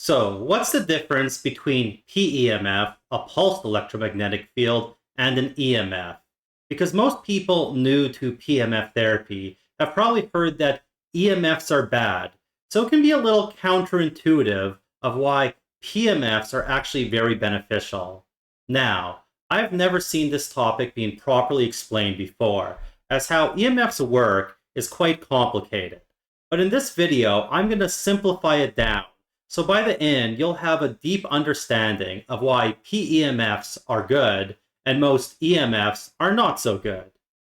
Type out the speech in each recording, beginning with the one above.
So, what's the difference between PEMF, a pulsed electromagnetic field, and an EMF? Because most people new to PEMF therapy have probably heard that EMFs are bad, so it can be a little counterintuitive of why PEMFs are actually very beneficial. Now, I've never seen this topic being properly explained before, as how EMFs work is quite complicated. But in this video, I'm going to simplify it down so by the end, you'll have a deep understanding of why PEMFs are good and most EMFs are not so good.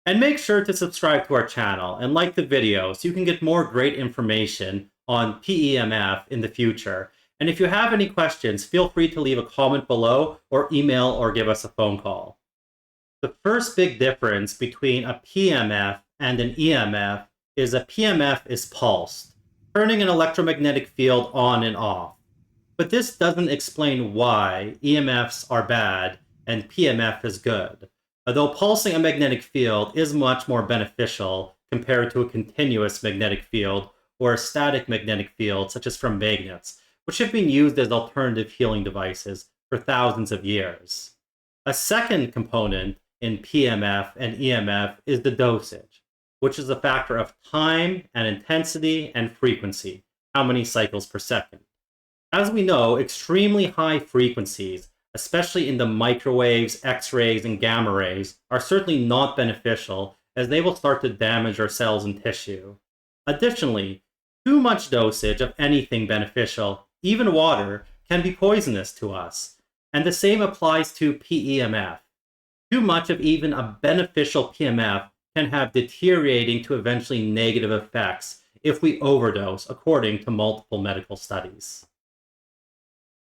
And make sure to subscribe to our channel and like the video so you can get more great information on PEMF in the future. And if you have any questions, feel free to leave a comment below or email or give us a phone call. The first big difference between a PEMF and an EMF is a PEMF is pulsed, turning an electromagnetic field on and off. But this doesn't explain why EMFs are bad and PEMF is good, although pulsing a magnetic field is much more beneficial compared to a continuous magnetic field or a static magnetic field, such as from magnets, which have been used as alternative healing devices for thousands of years. A second component in PEMF and EMF is the dosage, which is a factor of time and intensity and frequency, how many cycles per second. As we know, extremely high frequencies, especially in the microwaves, X-rays, and gamma rays, are certainly not beneficial as they will start to damage our cells and tissue. Additionally, too much dosage of anything beneficial, even water, can be poisonous to us. And the same applies to PEMF. Too much of even a beneficial PEMF can have deteriorating to eventually negative effects if we overdose, according to multiple medical studies.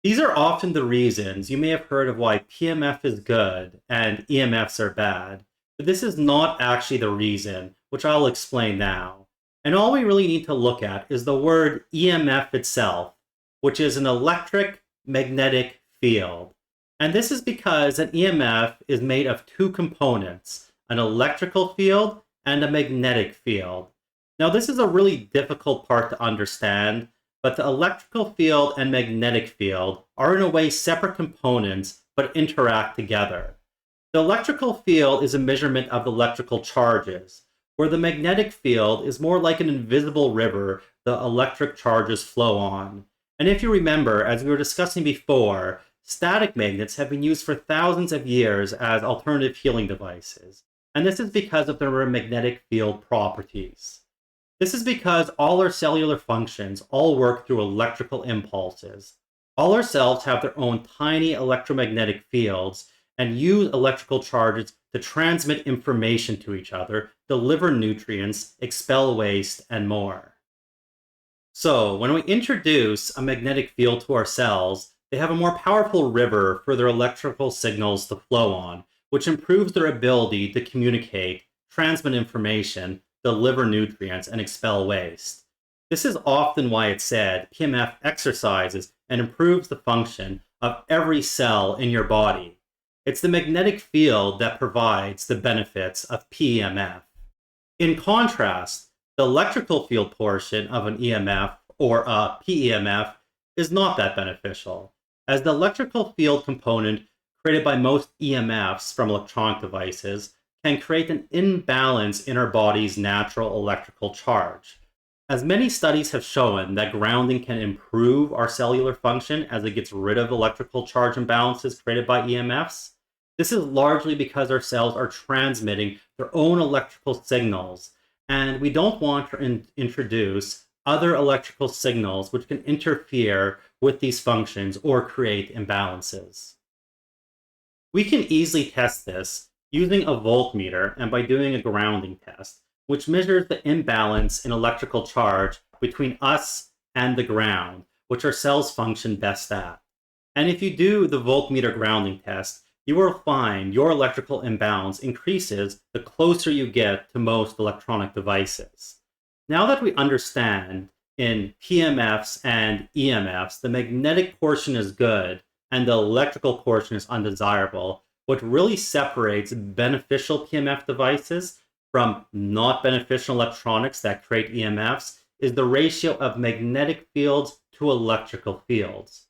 These are often the reasons you may have heard of why PEMF is good and EMFs are bad, but this is not actually the reason, which I'll explain now. And all we really need to look at is the word EMF itself, which is an electric magnetic field. And this is because an EMF is made of two components, an electrical field and a magnetic field. Now, this is a really difficult part to understand, but the electrical field and magnetic field are in a way separate components but interact together. The electrical field is a measurement of electrical charges, where the magnetic field is more like an invisible river the electric charges flow on. And if you remember, as we were discussing before, static magnets have been used for thousands of years as alternative healing devices. And this is because of their magnetic field properties. This is because all our cellular functions all work through electrical impulses. All our cells have their own tiny electromagnetic fields and use electrical charges to transmit information to each other, deliver nutrients, expel waste, and more. So, when we introduce a magnetic field to our cells, they have a more powerful river for their electrical signals to flow on, which improves their ability to communicate, transmit information, deliver nutrients, and expel waste. This is often why it's said PEMF exercises and improves the function of every cell in your body. It's the magnetic field that provides the benefits of PEMF. In contrast, the electrical field portion of an EMF or a PEMF is not that beneficial, as the electrical field component created by most EMFs from electronic devices can create an imbalance in our body's natural electrical charge. As many studies have shown that grounding can improve our cellular function as it gets rid of electrical charge imbalances created by EMFs, this is largely because our cells are transmitting their own electrical signals, and we don't want to introduce other electrical signals which can interfere with these functions or create imbalances. We can easily test this using a voltmeter and by doing a grounding test, which measures the imbalance in electrical charge between us and the ground, which our cells function best at. And if you do the voltmeter grounding test, you will find your electrical imbalance increases the closer you get to most electronic devices. Now that we understand in PEMFs and EMFs, the magnetic portion is good and the electrical portion is undesirable, what really separates beneficial PEMF devices from not beneficial electronics that create EMFs is the ratio of magnetic fields to electrical fields.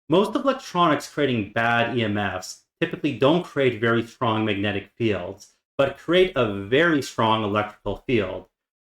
Most electronics creating bad EMFs typically don't create very strong magnetic fields, but create a very strong electrical field.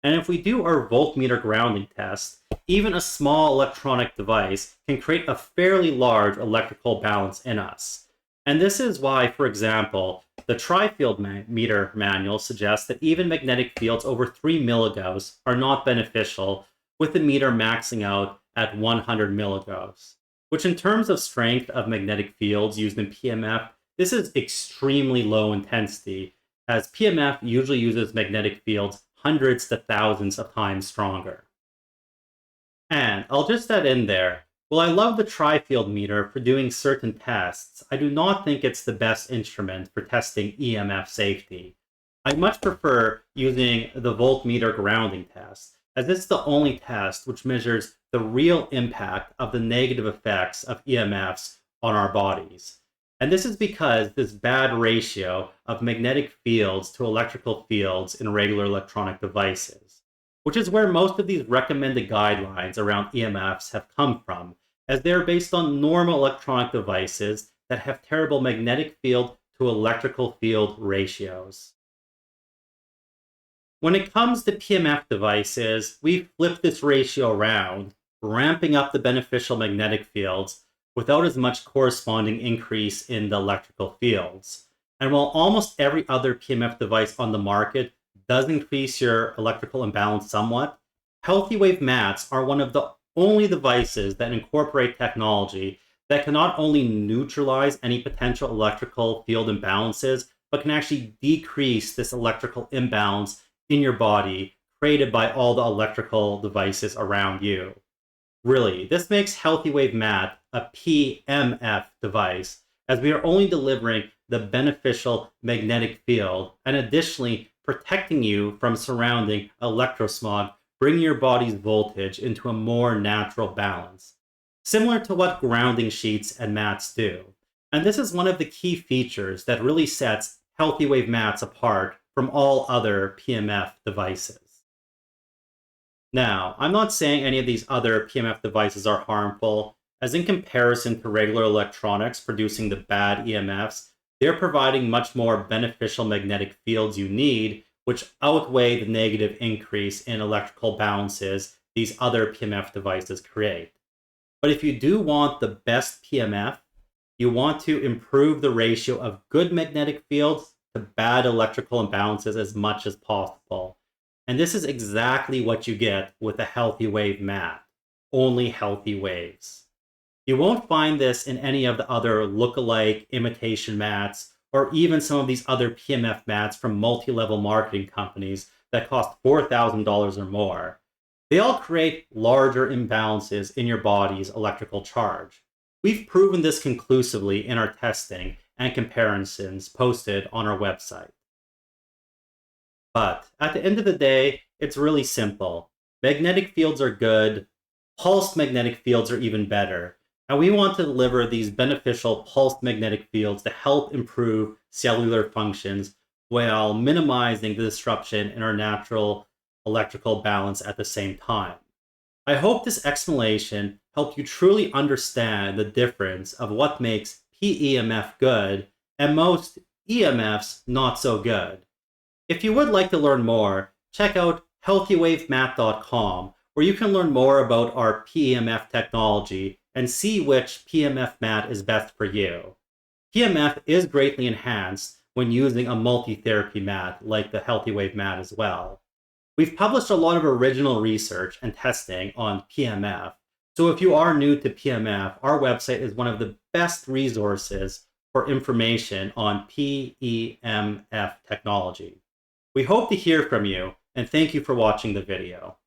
And if we do our voltmeter grounding test, even a small electronic device can create a fairly large electrical balance in us. And this is why, for example, the tri-field meter manual suggests that even magnetic fields over 3 milligauss are not beneficial, with the meter maxing out at 100 milligauss, which in terms of strength of magnetic fields used in PEMF, this is extremely low intensity, as PEMF usually uses magnetic fields hundreds to thousands of times stronger. And I'll just add in there, while I love the tri-field meter for doing certain tests, I do not think it's the best instrument for testing EMF safety. I much prefer using the voltmeter grounding test, as it's the only test which measures the real impact of the negative effects of EMFs on our bodies. And this is because this bad ratio of magnetic fields to electrical fields in regular electronic devices, which is where most of these recommended guidelines around EMFs have come from, as they're based on normal electronic devices that have terrible magnetic field to electrical field ratios. When it comes to PEMF devices, we've flipped this ratio around, ramping up the beneficial magnetic fields without as much corresponding increase in the electrical fields. And while almost every other PEMF device on the market does increase your electrical imbalance somewhat, HealthyWave mats are one of the only devices that incorporate technology that can not only neutralize any potential electrical field imbalances, but can actually decrease this electrical imbalance in your body created by all the electrical devices around you. Really, this makes HealthyWave mat a PEMF device, as we are only delivering the beneficial magnetic field and additionally protecting you from surrounding electrosmog, bringing your body's voltage into a more natural balance, similar to what grounding sheets and mats do. And this is one of the key features that really sets HealthyWave mats apart from all other PEMF devices. Now, I'm not saying any of these other PEMF devices are harmful, as in comparison to regular electronics producing the bad EMFs, they're providing much more beneficial magnetic fields you need, which outweigh the negative increase in electrical balances these other PEMF devices create. But if you do want the best PEMF, you want to improve the ratio of good magnetic fields to bad electrical imbalances as much as possible. And this is exactly what you get with a HealthyWave mat. Only healthy waves. You won't find this in any of the other look-alike imitation mats, or even some of these other PEMF mats from multi-level marketing companies that cost $4,000 or more. They all create larger imbalances in your body's electrical charge. We've proven this conclusively in our testing and comparisons posted on our website. But at the end of the day, it's really simple. Magnetic fields are good, pulsed magnetic fields are even better, and we want to deliver these beneficial pulsed magnetic fields to help improve cellular functions while minimizing the disruption in our natural electrical balance at the same time. I hope this explanation helped you truly understand the difference of what makes PEMF good and most EMFs not so good. If you would like to learn more, check out HealthyWaveMat.com, where you can learn more about our PEMF technology and see which PEMF mat is best for you. PEMF is greatly enhanced when using a multi-therapy mat like the HealthyWave mat as well. We've published a lot of original research and testing on PEMF, so if you are new to PEMF, our website is one of the best resources for information on PEMF technology. We hope to hear from you, and thank you for watching the video.